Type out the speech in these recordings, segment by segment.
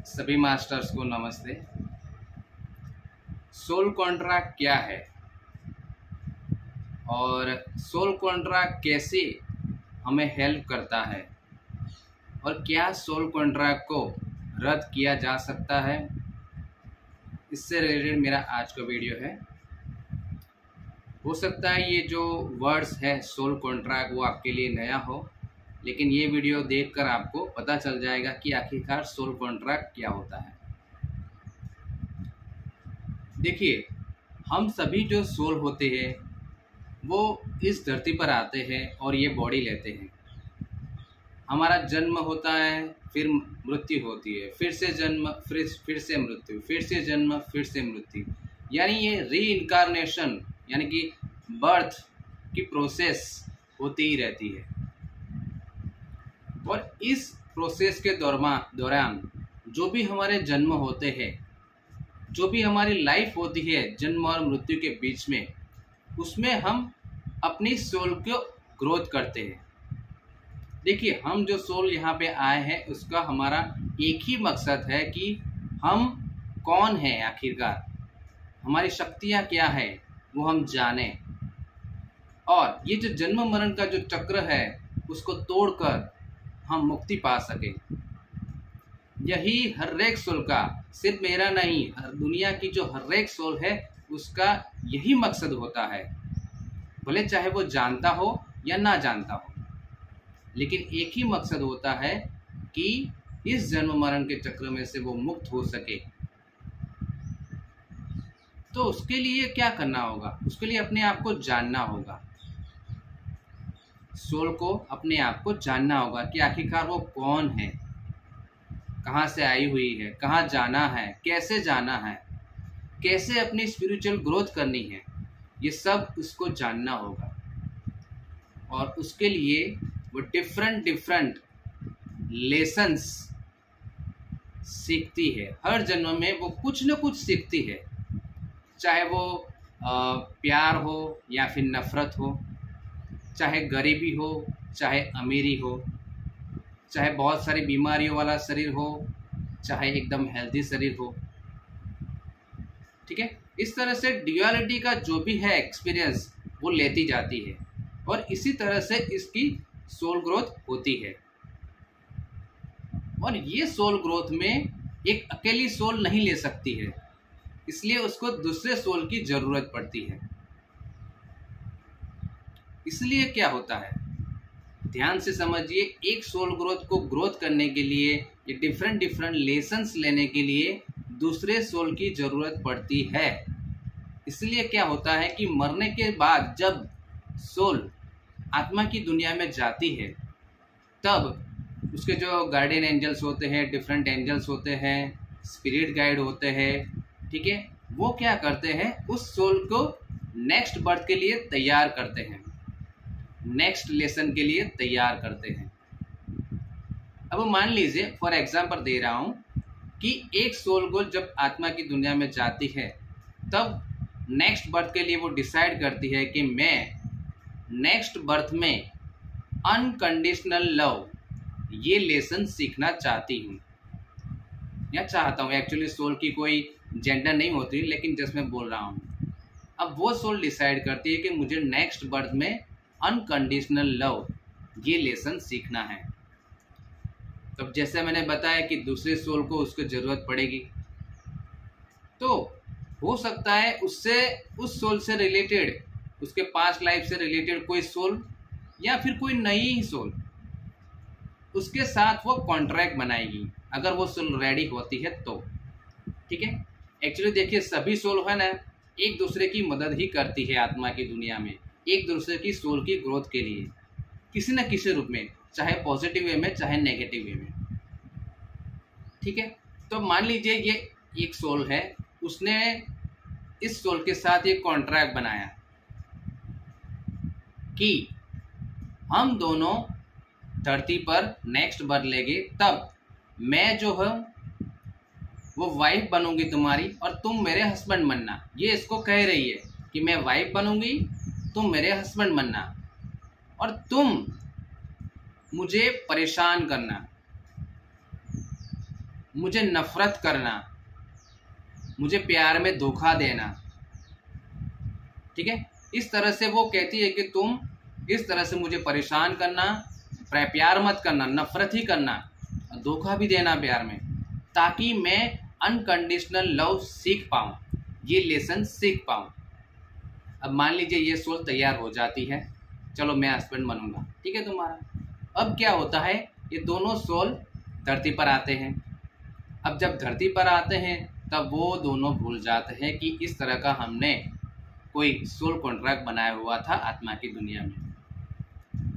सभी मास्टर्स को नमस्ते। सोल कॉन्ट्रैक्ट क्या है और सोल कॉन्ट्रैक्ट कैसे हमें हेल्प करता है और क्या सोल कॉन्ट्रैक्ट को रद्द किया जा सकता है, इससे रिलेटेड मेरा आज का वीडियो है। हो सकता है ये जो वर्ड्स है सोल कॉन्ट्रैक्ट वो आपके लिए नया हो, लेकिन ये वीडियो देखकर आपको पता चल जाएगा कि आखिरकार सोल कॉन्ट्रैक्ट क्या होता है। देखिए, हम सभी जो सोल होते हैं वो इस धरती पर आते हैं और ये बॉडी लेते हैं। हमारा जन्म होता है, फिर मृत्यु होती है, फिर से जन्म, फिर से मृत्यु, फिर से जन्म, फिर से मृत्यु, यानी ये री इनकारनेशन यानी कि बर्थ की प्रोसेस होती ही रहती है। और इस प्रोसेस के दौरान जो भी हमारे जन्म होते हैं, जो भी हमारी लाइफ होती है जन्म और मृत्यु के बीच में, उसमें हम अपनी सोल को ग्रोथ करते हैं। देखिए, हम जो सोल यहाँ पे आए हैं उसका हमारा एक ही मकसद है कि हम कौन हैं, आखिरकार हमारी शक्तियाँ क्या है वो हम जानें, और ये जो जन्म मरण का जो चक्र है उसको तोड़कर हम मुक्ति पा सकें। यही हर एक सोल का, सिर्फ मेरा नहीं, हर दुनिया की जो हर एक सोल है उसका यही मकसद होता है। भले चाहे वो जानता हो या ना जानता हो, लेकिन एक ही मकसद होता है कि इस जन्म मरण के चक्र में से वो मुक्त हो सके। तो उसके लिए क्या करना होगा? उसके लिए अपने आप को जानना होगा। सोल को अपने आप को जानना होगा कि आखिरकार वो कौन है, कहाँ से आई हुई है, कहाँ जाना है, कैसे अपनी स्पिरिचुअल ग्रोथ करनी है, ये सब उसको जानना होगा। और उसके लिए वो डिफरेंट लेसन्स सीखती है। हर जन्म में वो कुछ न कुछ सीखती है, चाहे वो प्यार हो या फिर नफरत हो, चाहे गरीबी हो चाहे अमीरी हो, चाहे बहुत सारी बीमारियों वाला शरीर हो चाहे एकदम हेल्दी शरीर हो। ठीक है, इस तरह से ड्यूअलिटी का जो भी है एक्सपीरियंस वो लेती जाती है, और इसी तरह से इसकी सोल ग्रोथ होती है। और ये सोल ग्रोथ में एक अकेली सोल नहीं ले सकती है, इसलिए उसको दूसरे सोल की जरूरत पड़ती है। इसलिए क्या होता है, ध्यान से समझिए, एक सोल ग्रोथ को ग्रोथ करने के लिए, ये डिफरेंट लेसन्स लेने के लिए दूसरे सोल की जरूरत पड़ती है। इसलिए क्या होता है कि मरने के बाद जब सोल आत्मा की दुनिया में जाती है, तब उसके जो गार्डियन एंजल्स होते हैं, डिफरेंट एंजल्स होते हैं, स्पिरिट गाइड होते हैं, ठीक है, वो क्या करते हैं, उस सोल को नेक्स्ट बर्थ के लिए तैयार करते हैं, नेक्स्ट लेसन के लिए तैयार करते हैं। अब मान लीजिए, फॉर एग्जाम्पल दे रहा हूं कि एक सोल को जब आत्मा की दुनिया में जाती है, तब नेक्स्ट बर्थ के लिए वो डिसाइड करती है कि मैं नेक्स्ट बर्थ में अनकंडीशनल लव ये लेसन सीखना चाहती हूँ या चाहता हूँ। एक्चुअली सोल की कोई जेंडर नहीं होती, लेकिन जस्ट मैं बोल रहा हूँ। अब वो सोल डिसाइड करती है कि मुझे नेक्स्ट बर्थ में अनकंडीशनल लव ये लेसन सीखना है। तब जैसे मैंने बताया कि दूसरे सोल को उसको जरूरत पड़ेगी, तो हो सकता है उससे, उस सोल से रिलेटेड, उसके पास्ट लाइफ से रिलेटेड कोई सोल या फिर कोई नई ही सोल उसके साथ वो कॉन्ट्रैक्ट बनाएगी, अगर वो सोल रेडी होती है तो। ठीक है, एक्चुअली देखिए, सभी सोल है ना, एक दूसरे की मदद ही करती है आत्मा की दुनिया में, एक दूसरे की सोल की ग्रोथ के लिए, किसी न किसी रूप में, चाहे पॉजिटिव वे में चाहे नेगेटिव वे में। ठीक है, तो मान लीजिए ये एक सोल है, उसने इस सोल के साथ एक कॉन्ट्रैक्ट बनाया कि हम दोनों धरती पर नेक्स्ट बर्थ लेंगे, तब मैं जो है वो वाइफ बनूंगी तुम्हारी और तुम मेरे हस्बैंड बनना। ये इसको कह रही है कि मैं वाइफ बनूंगी, तुम मेरे हस्बैंड बनना, और तुम मुझे परेशान करना। मुझे नफरत करना, मुझे प्यार में धोखा देना। ठीक है, इस तरह से वो कहती है कि तुम इस तरह से मुझे परेशान करना, प्यार मत करना, नफरत ही करना, धोखा भी देना प्यार में, ताकि मैं अनकंडीशनल लव सीख पाऊँ, ये लेसन सीख पाऊँ। अब मान लीजिए ये सोल तैयार हो जाती है, चलो मैं हस्बैंड बनूंगा, ठीक है तुम्हारा। अब क्या होता है, ये दोनों सोल धरती पर आते हैं। अब जब धरती पर आते हैं तब वो दोनों भूल जाते हैं कि इस तरह का हमने कोई सोल कॉन्ट्रैक्ट बनाया हुआ था आत्मा की दुनिया में।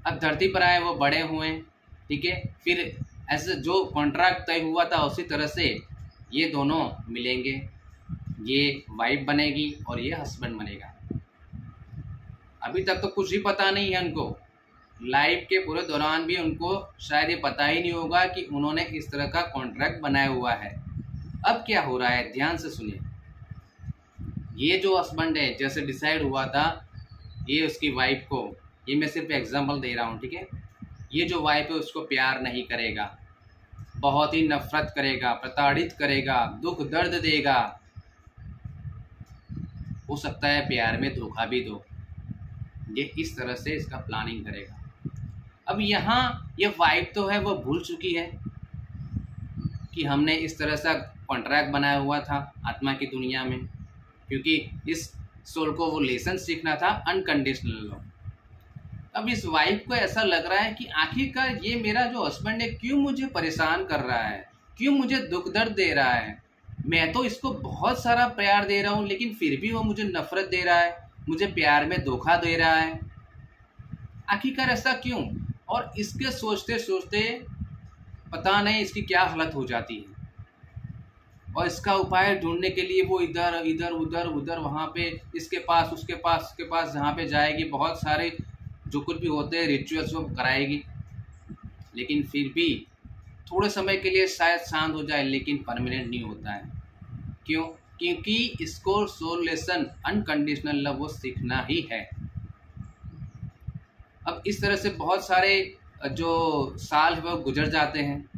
अब धरती पर आए, वो बड़े हुए, ठीक है, फिर ऐसे जो कॉन्ट्रैक्ट तय हुआ था उसी तरह से ये दोनों मिलेंगे, ये वाइफ बनेगी और ये हस्बैंड बनेगा। अभी तक तो कुछ भी पता नहीं है उनको, लाइफ के पूरे दौरान भी उनको शायद ये पता ही नहीं होगा कि उन्होंने इस तरह का कॉन्ट्रैक्ट बनाया हुआ है। अब क्या हो रहा है, ध्यान से सुनिए। ये जो हस्बैंड है, जैसे डिसाइड हुआ था, ये उसकी वाइफ को, ये मैं सिर्फ एग्जांपल दे रहा हूँ, ठीक है, ये जो वाइफ है उसको प्यार नहीं करेगा, बहुत ही नफरत करेगा, प्रताड़ित करेगा, दुख दर्द देगा, हो सकता है प्यार में धोखा भी दो। ये इस तरह से इसका प्लानिंग करेगा। अब यहाँ ये वाइफ तो है वो भूल चुकी है कि हमने इस तरह से कॉन्ट्रैक्ट बनाया हुआ था आत्मा की दुनिया में, क्योंकि इस सोल को वो लेसन सीखना था अनकंडीशनल लव। अब इस वाइफ को ऐसा लग रहा है कि आखिरकार ये मेरा जो हस्बैंड है क्यों मुझे परेशान कर रहा है, क्यों मुझे दुख दर्द दे रहा है। मैं तो इसको बहुत सारा प्यार दे रहा हूँ लेकिन फिर भी वो मुझे नफरत दे रहा है, मुझे प्यार में धोखा दे रहा है, आखिरकार ऐसा क्यों। और इसके सोचते सोचते पता नहीं इसकी क्या हालत हो जाती है, और इसका उपाय ढूंढने के लिए वो इधर इधर उधर उधर, वहाँ पे इसके पास उसके पास उसके पास, जहाँ पे जाएगी बहुत सारे जो कुछ भी होते हैं रिचुअल्स वो कराएगी, लेकिन फिर भी थोड़े समय के लिए शायद शांत हो जाए, लेकिन परमानेंट नहीं होता है। क्यों? क्योंकि इसको सोल लेसन अनकंडीशनल लव वो सीखना ही है। अब इस तरह से बहुत सारे जो साल है वो गुजर जाते हैं,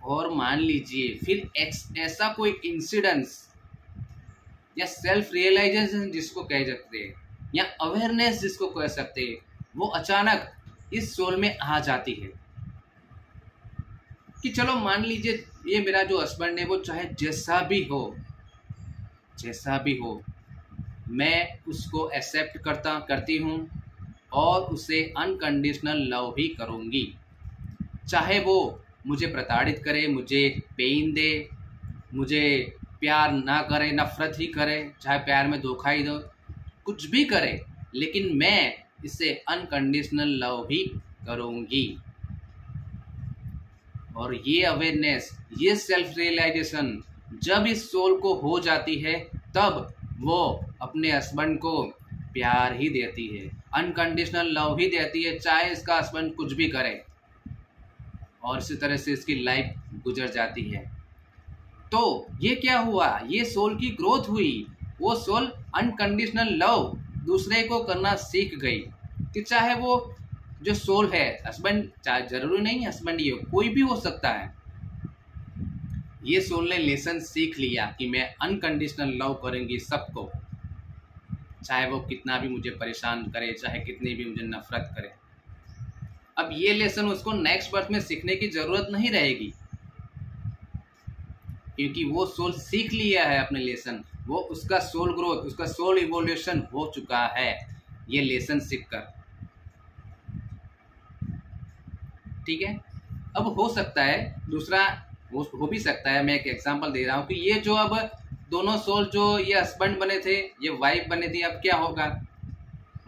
और मान लीजिए फिर ऐसा कोई इंसिडेंस या सेल्फ रियलाइजेशन जिसको कह सकते हैं, या अवेयरनेस जिसको कह सकते हैं, वो अचानक इस सोल में आ जाती है कि चलो मान लीजिए ये मेरा जो हस्बैंड है वो चाहे जैसा भी हो मैं उसको एक्सेप्ट करती हूँ और उसे अनकंडीशनल लव ही करूँगी, चाहे वो मुझे प्रताड़ित करे, मुझे पेन दे, मुझे प्यार ना करे, नफरत ही करे, चाहे प्यार में धोखा ही दो, कुछ भी करे, लेकिन मैं इसे अनकंडीशनल लव ही करूँगी। और ये अवेयरनेस, ये सेल्फ रियलाइजेशन जब इस सोल को हो जाती है तब वो अपने हस्बैंड को प्यार ही देती है, अनकंडीशनल लव ही देती है, चाहे इसका हस्बैंड कुछ भी करे, और इसी तरह से इसकी लाइफ गुजर जाती है। तो ये क्या हुआ, ये सोल की ग्रोथ हुई, वो सोल अनकंडीशनल लव दूसरे को करना सीख गई कि चाहे वो जो सोल है, हस्बैंड, चाहे जरूरी नहीं हस्बैंड ये कोई भी हो सकता है, ये सोल ने लेसन सीख लिया कि मैं अनकंडीशनल लव करूंगी सबको, चाहे वो कितना भी मुझे परेशान करे, चाहे कितनी भी मुझे नफरत करे। अब ये लेसन उसको नेक्स्ट बर्थ में सीखने की जरूरत नहीं रहेगी, क्योंकि वो सोल सीख लिया है अपने लेसन, वो उसका सोल ग्रोथ, उसका सोल इवोल्यूशन हो चुका है ये लेसन सीखकर। ठीक है, अब हो सकता है दूसरा हो भी सकता है, मैं एक एग्जांपल दे रहा हूं कि ये जो अब दोनों सोल, जो ये हस्बैंड बने थे, ये वाइफ बने थी, अब क्या होगा,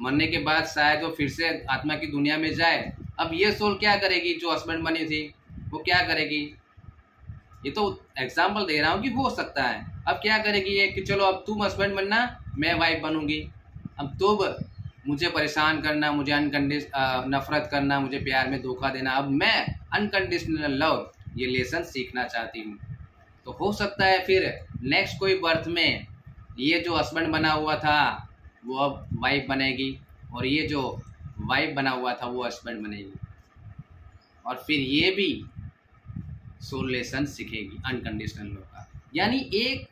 मरने के बाद शायद वो फिर से आत्मा की दुनिया में जाए। अब ये सोल क्या करेगी, जो हस्बैंड बनी थी वो क्या करेगी, ये तो एग्जांपल दे रहा हूँ कि हो सकता है। अब क्या करेगी ये कि चलो अब तुम हस्बैंड बनना, मैं वाइफ बनूंगी, अब तुम मुझे परेशान करना, मुझे नफरत करना, मुझे प्यार में धोखा देना, अब मैं अनकंडीशनल लव ये लेसन सीखना चाहती हूँ। तो हो सकता है फिर नेक्स्ट कोई बर्थ में ये जो हस्बैंड बना हुआ था वो अब वाइफ बनेगी, और ये जो वाइफ बना हुआ था वो हस्बैंड बनेगी, और फिर ये भी सोल लेसन सीखेगी अनकंडीशनल लव का। यानी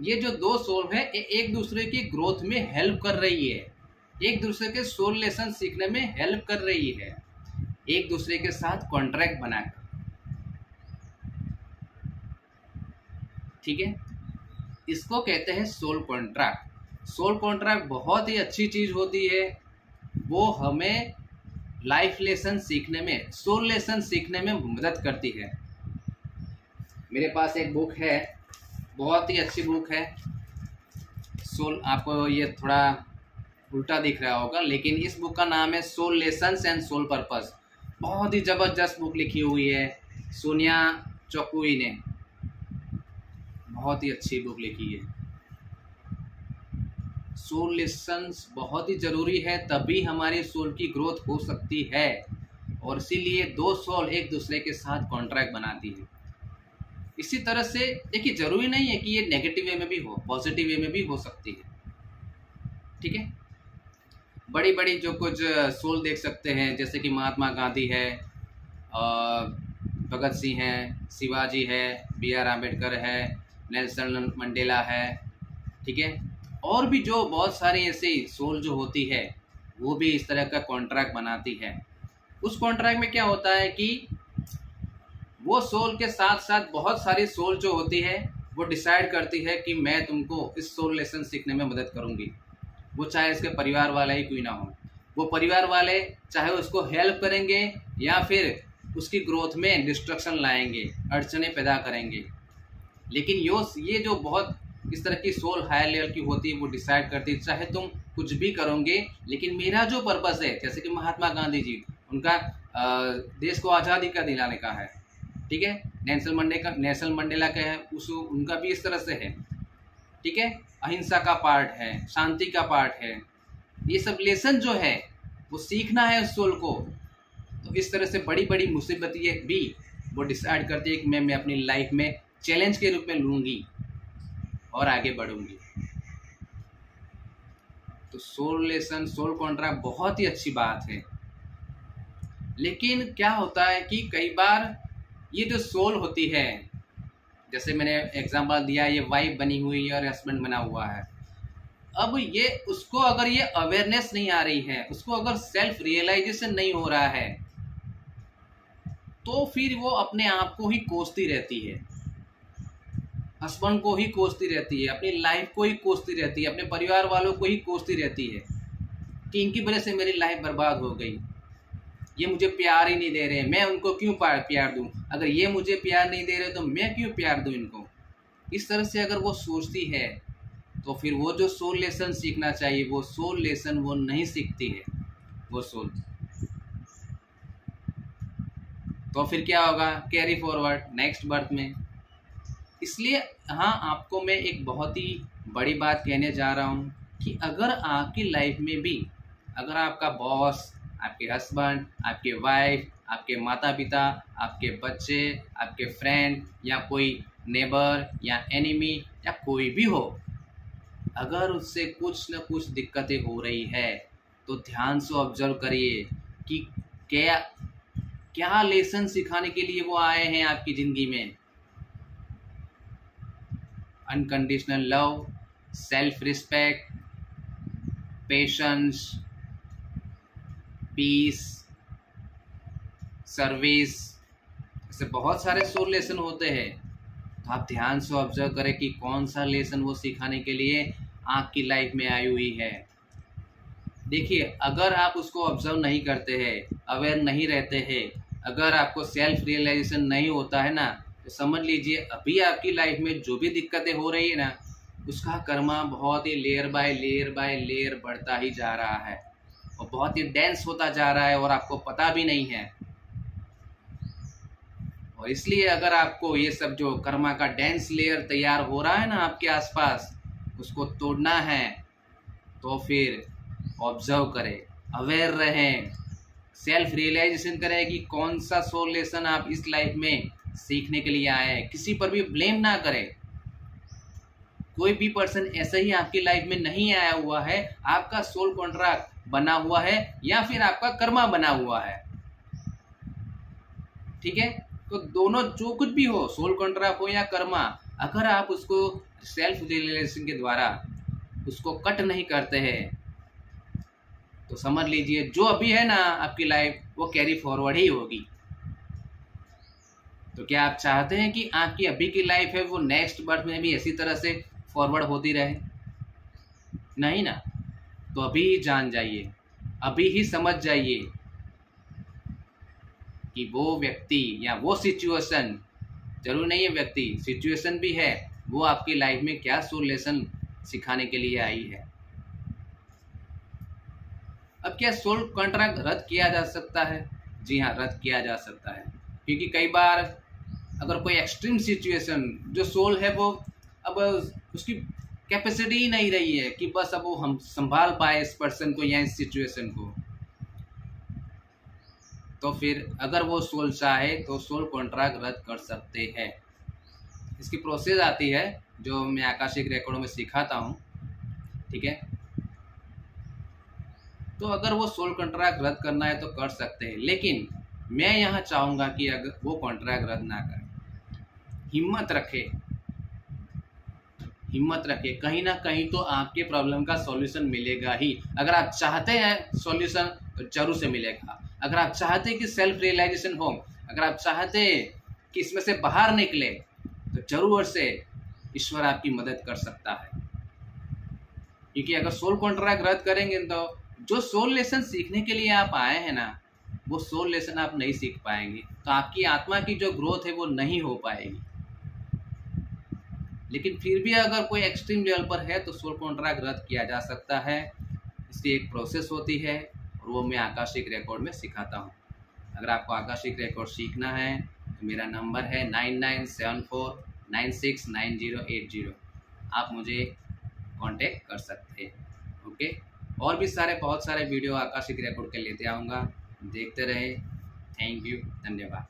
ये जो दो सोल है एक दूसरे की ग्रोथ में हेल्प कर रही है, एक दूसरे के सोल लेसन सीखने में हेल्प कर रही है, एक दूसरे के साथ कॉन्ट्रैक्ट बनाकर। ठीक है, इसको कहते हैं सोल कॉन्ट्रैक्ट। सोल कॉन्ट्रैक्ट बहुत ही अच्छी चीज होती है, वो हमें लाइफ लेसन सीखने में, सोल लेसन सीखने में मदद करती है। मेरे पास एक बुक है, बहुत ही अच्छी बुक है सोल, आपको ये थोड़ा उल्टा दिख रहा होगा, लेकिन इस बुक का नाम है soul lessons and soul purpose. बहुत ही जबरदस्त बुक लिखी हुई है सोनिया चौकुई ने, बहुत ही अच्छी बुक लिखी है। सोल लेसन्स बहुत ही जरूरी है, तभी हमारी सोल की ग्रोथ हो सकती है, और इसीलिए दो सोल एक दूसरे के साथ कॉन्ट्रैक्ट बनाती है। इसी तरह से देखिए, जरूरी नहीं है कि ये नेगेटिव वे में भी हो, पॉजिटिव वे में भी हो सकती है। ठीक है, बड़ी बड़ी जो कुछ सोल देख सकते हैं, जैसे कि महात्मा गांधी है, भगत सिंह है, शिवाजी है, BR आम्बेडकर है, नेल्सन मंडेला है। ठीक है, और भी जो बहुत सारी ऐसी सोल जो होती है वो भी इस तरह का कॉन्ट्रैक्ट बनाती है। उस कॉन्ट्रैक्ट में क्या होता है कि वो सोल के साथ साथ बहुत सारी सोल जो होती है वो डिसाइड करती है कि मैं तुमको इस सोल लेसन सीखने में मदद करूंगी। वो चाहे इसके परिवार वाले ही क्यों ना हो, वो परिवार वाले चाहे उसको हेल्प करेंगे या फिर उसकी ग्रोथ में डिस्ट्रक्शन लाएंगे, अड़चने पैदा करेंगे। लेकिन ये जो बहुत इस तरह की सोल हायर लेवल की होती है, वो डिसाइड करती है चाहे तुम कुछ भी करोगे, लेकिन मेरा जो पर्पस है, जैसे कि महात्मा गांधी जी, उनका देश को आज़ादी का दिलाने का है। ठीक है, नेल्सन मंडेला का है, उनका भी इस तरह से है। ठीक है, अहिंसा का पार्ट है, शांति का पार्ट है। ये सब लेसन जो है वो सीखना है उस सोल को। तो इस तरह से बड़ी बड़ी मुसीबतें भी वो डिसाइड करती है कि मैं अपनी लाइफ में चैलेंज के रूप में लूंगी और आगे बढ़ूंगी। तो सोल लेसन, सोल कॉन्ट्रैक्ट बहुत ही अच्छी बात है। लेकिन क्या होता है कि कई बार ये जो सोल होती है, जैसे मैंने एग्जांपल दिया, ये वाइफ बनी हुई है और हस्बैंड बना हुआ है। अब ये उसको अगर ये अवेयरनेस नहीं आ रही है, उसको अगर सेल्फ रियलाइजेशन नहीं हो रहा है, तो फिर वो अपने आप को ही कोसती रहती है, हस्बैंड को ही कोसती रहती है, अपनी लाइफ को ही कोसती रहती है, अपने परिवार वालों को ही कोसती रहती है कि इनकी वजह से मेरी लाइफ बर्बाद हो गई, ये मुझे प्यार ही नहीं दे रहे, मैं उनको क्यों प्यार दूं, अगर ये मुझे प्यार नहीं दे रहे तो मैं क्यों प्यार दूं इनको। इस तरह से अगर वो सोचती है तो फिर वो जो सोल लेसन सीखना चाहिए, वो सोल लेसन वो नहीं सीखती है वो सोल। तो फिर क्या होगा, कैरी फॉरवर्ड नेक्स्ट बर्थ में। इसलिए हाँ, आपको मैं एक बहुत ही बड़ी बात कहने जा रहा हूँ कि अगर आपकी लाइफ में भी, अगर आपका बॉस, आपके हस्बैंड, आपके वाइफ, आपके माता पिता, आपके बच्चे, आपके फ्रेंड या कोई नेबर या एनिमी या कोई भी हो, अगर उससे कुछ न कुछ दिक्कतें हो रही है तो ध्यान से ऑब्जर्व करिए कि क्या लेसन सिखाने के लिए वो आए हैं आपकी जिंदगी में। Unconditional love, self respect, patience, peace, service, ऐसे बहुत सारे सोल लेसन होते हैं। तो आप ध्यान से ऑब्जर्व करें कि कौन सा लेसन वो सिखाने के लिए आपकी लाइफ में आई हुई है। देखिए, अगर आप उसको ऑब्जर्व नहीं करते हैं, अवेयर नहीं रहते हैं, अगर आपको सेल्फ रियलाइजेशन नहीं होता है ना, तो समझ लीजिए अभी आपकी लाइफ में जो भी दिक्कतें हो रही है ना, उसका कर्मा बहुत ही लेयर बाय लेयर बढ़ता ही जा रहा है और बहुत ही डेंस होता जा रहा है और आपको पता भी नहीं है। और इसलिए अगर आपको ये सब जो कर्मा का डेंस लेयर तैयार हो रहा है ना आपके आसपास, उसको तोड़ना है तो फिर ऑब्जर्व करें, अवेयर रहें, सेल्फ रियलाइजेशन करें कि कौन सा सोल लेसन आप इस लाइफ में सीखने के लिए आए हैं। किसी पर भी ब्लेम ना करें, कोई भी पर्सन ऐसे ही आपकी लाइफ में नहीं आया हुआ है, आपका सोल कॉन्ट्रैक्ट बना हुआ है या फिर आपका कर्मा बना हुआ है। ठीक है, तो दोनों जो कुछ भी हो, सोल कॉन्ट्रैक्ट हो या कर्मा, अगर आप उसको सेल्फ रियलाइजेशन के द्वारा उसको कट नहीं करते हैं तो समझ लीजिए जो अभी है ना आपकी लाइफ वो कैरी फॉरवर्ड ही होगी। तो क्या आप चाहते हैं कि आपकी अभी की लाइफ है वो नेक्स्ट बर्थ में भी इसी तरह से फॉरवर्ड होती रहे? नहीं ना। तो अभी ही जान जाइए, अभी ही समझ जाइए कि वो व्यक्ति या वो सिचुएशन, जरूर नहीं है व्यक्ति, सिचुएशन भी है, वो आपकी लाइफ में क्या सोल लेसन सिखाने के लिए आई है। अब क्या सोल कॉन्ट्रैक्ट रद्द किया जा सकता है? जी हाँ, रद्द किया जा सकता है, क्योंकि कई बार अगर कोई एक्सट्रीम सिचुएशन, जो सोल है वो अब उसकी कैपेसिटी ही नहीं रही है कि बस अब वो हम संभाल पाए इस पर्सन को या इस सिचुएशन को, तो फिर अगर वो सोल चाहे तो सोल कॉन्ट्रैक्ट रद्द कर सकते हैं। इसकी प्रोसेस आती है जो मैं आकाशिक रिकॉर्डों में सिखाता हूँ, ठीक है। तो अगर वो सोल कॉन्ट्रैक्ट रद्द करना है तो कर सकते हैं, लेकिन मैं यहाँ चाहूँगा कि अगर वो कॉन्ट्रैक्ट रद्द ना करें, हिम्मत रखे, हिम्मत रखे, कहीं ना कहीं तो आपके प्रॉब्लम का सॉल्यूशन मिलेगा ही। अगर आप चाहते हैं सॉल्यूशन तो जरूर से मिलेगा। अगर आप चाहते हैं कि सेल्फ रियलाइजेशन हो, अगर आप चाहते हैं कि इसमें से बाहर निकले, तो जरूर से ईश्वर आपकी मदद कर सकता है। क्योंकि अगर सोल कॉन्ट्रैक्ट रद्द करेंगे तो जो सोल लेसन सीखने के लिए आप आए हैं ना, वो सोल लेसन आप नहीं सीख पाएंगे, तो आपकी आत्मा की जो ग्रोथ है वो नहीं हो पाएगी। लेकिन फिर भी अगर कोई एक्सट्रीम लेवल पर है तो सोल कॉन्ट्रैक्ट रद्द किया जा सकता है। इसकी एक प्रोसेस होती है और वो मैं आकाशिक रिकॉर्ड में सिखाता हूँ। अगर आपको आकाशिक रिकॉर्ड सीखना है तो मेरा नंबर है 9974969080। आप मुझे कांटेक्ट कर सकते हैं, ओके। और भी बहुत सारे वीडियो आकाशिक रिकॉर्ड के लेते आऊँगा, देखते रहे। थैंक यू, धन्यवाद।